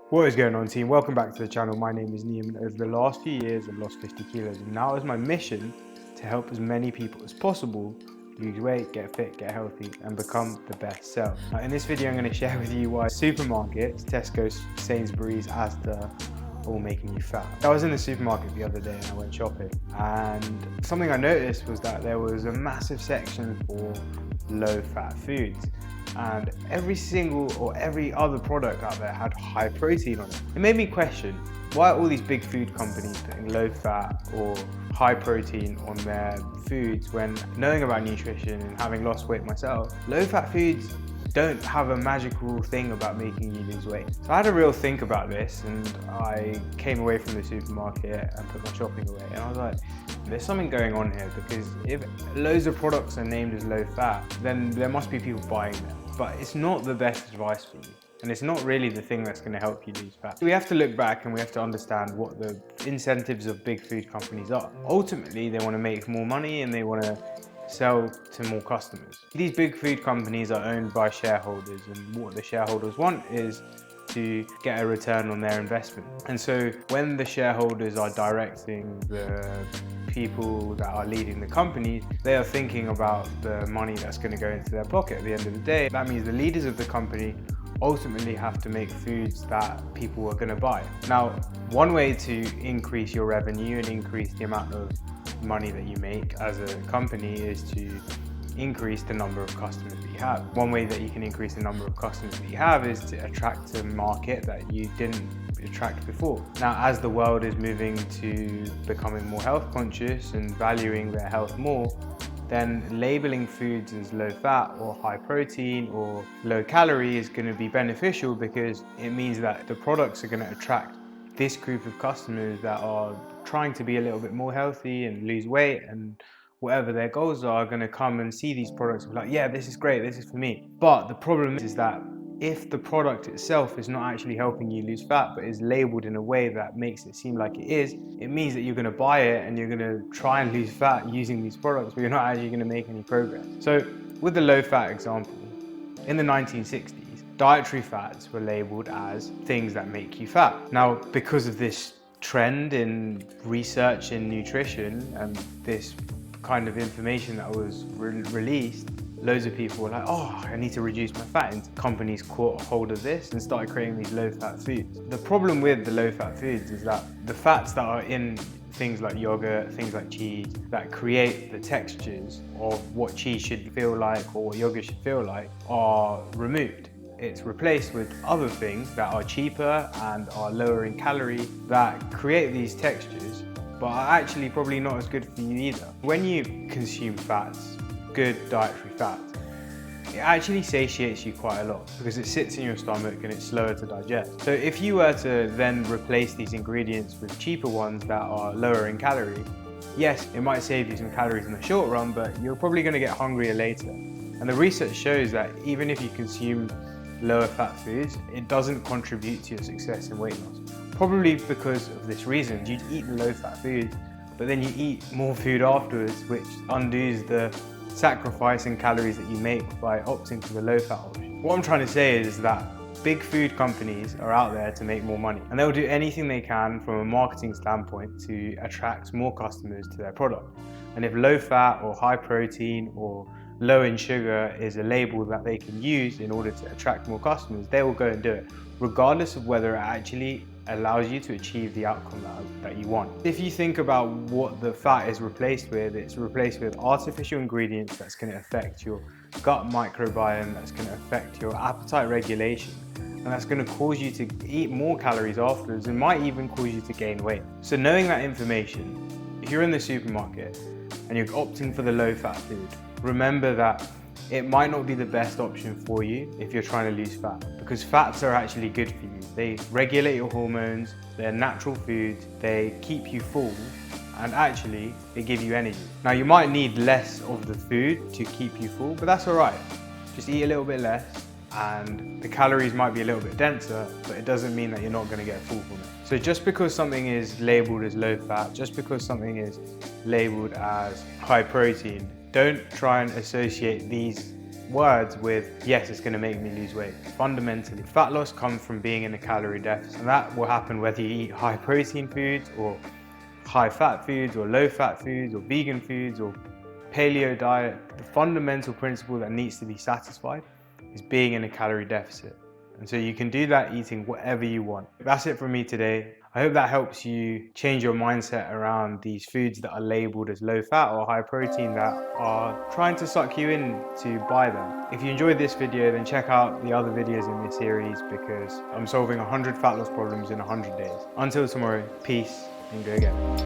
What is going on, team? Welcome back to the channel. My name is Neem, and over the last few years I've lost 50 kilos, and now it's my mission to help as many people as possible lose weight, get fit, get healthy, and become the best self. Now, in this video I'm going to share with you why supermarkets, Tesco, Sainsbury's, Asda, all making you fat. I was in the supermarket the other day and I went shopping, and something I noticed was that there was a massive section for low-fat foods, and every other product out there had high protein on it. It made me question, why are all these big food companies putting low fat or high protein on their foods when, knowing about nutrition and having lost weight myself, low fat foods don't have a magical thing about making you lose weight. So I had a real think about this, and I came away from the supermarket and put my shopping away, and I was like, there's something going on here, because if loads of products are named as low fat, then there must be people buying them. But it's not the best advice for you, and it's not really the thing that's going to help you lose fat. We have to look back and we have to understand what the incentives of big food companies are. Ultimately, they want to make more money and they want to sell to more customers. These big food companies are owned by shareholders, and what the shareholders want is to get a return on their investment. And so when the shareholders are directing the people that are leading the companies, they are thinking about the money that's going to go into their pocket at the end of the day. That means the leaders of the company ultimately have to make foods that people are going to buy. Now, one way to increase your revenue and increase the amount of money that you make as a company is to increase the number of customers that you have. One way that you can increase the number of customers that you have is to attract a market that you didn't attract before. Now, as the world is moving to becoming more health conscious and valuing their health more, then labeling foods as low fat or high protein or low calorie is going to be beneficial, because it means that the products are going to attract this group of customers that are trying to be a little bit more healthy and lose weight, and whatever their goals are going to come and see these products and be like, yeah, this is great, this is for me. But the problem is that if the product itself is not actually helping you lose fat, but is labeled in a way that makes it seem like it is, it means that you're going to buy it and you're going to try and lose fat using these products, but you're not actually going to make any progress. So with the low fat example, in the 1960s, dietary fats were labeled as things that make you fat. Now, because of this trend in research in nutrition and this kind of information that was released, loads of people were like, oh, I need to reduce my fat. And companies caught hold of this and started creating these low-fat foods. The problem with the low-fat foods is that the fats that are in things like yogurt, things like cheese, that create the textures of what cheese should feel like or what yogurt should feel like, are removed. It's replaced with other things that are cheaper and are lower in calorie, that create these textures, but are actually probably not as good for you either. When you consume fats, good dietary fats, it actually satiates you quite a lot because it sits in your stomach and it's slower to digest. So if you were to then replace these ingredients with cheaper ones that are lower in calorie, yes, it might save you some calories in the short run, but you're probably going to get hungrier later. And the research shows that even if you consume lower fat foods, it doesn't contribute to your success in weight loss. Probably because of this reason. You'd eat the low fat foods, but then you eat more food afterwards, which undoes the sacrifice in calories that you make by opting for the low fat option. What I'm trying to say is that big food companies are out there to make more money, and they'll do anything they can from a marketing standpoint to attract more customers to their product. And if low fat or high protein or low in sugar is a label that they can use in order to attract more customers, they will go and do it, regardless of whether it actually allows you to achieve the outcome that you want. If you think about what the fat is replaced with, it's replaced with artificial ingredients that's going to affect your gut microbiome, that's going to affect your appetite regulation, and that's going to cause you to eat more calories afterwards and might even cause you to gain weight. So knowing that information, if you're in the supermarket and you're opting for the low fat food, remember that it might not be the best option for you if you're trying to lose fat, because fats are actually good for you. They regulate your hormones, they're natural foods, they keep you full, and actually they give you energy. Now, you might need less of the food to keep you full, but that's all right. Just eat a little bit less, and the calories might be a little bit denser, but it doesn't mean that you're not going to get full from it. So just because something is labeled as low fat, just because something is labeled as high protein, don't try and associate these words with, yes, it's going to make me lose weight. Fundamentally, fat loss comes from being in a calorie deficit, and that will happen whether you eat high protein foods or high fat foods or low fat foods or vegan foods or paleo diet. The fundamental principle that needs to be satisfied is being in a calorie deficit. And so you can do that eating whatever you want. That's it from me today. I hope that helps you change your mindset around these foods that are labeled as low fat or high protein that are trying to suck you in to buy them. If you enjoyed this video, then check out the other videos in this series because I'm solving 100 fat loss problems in 100 days. Until tomorrow, peace and go get it.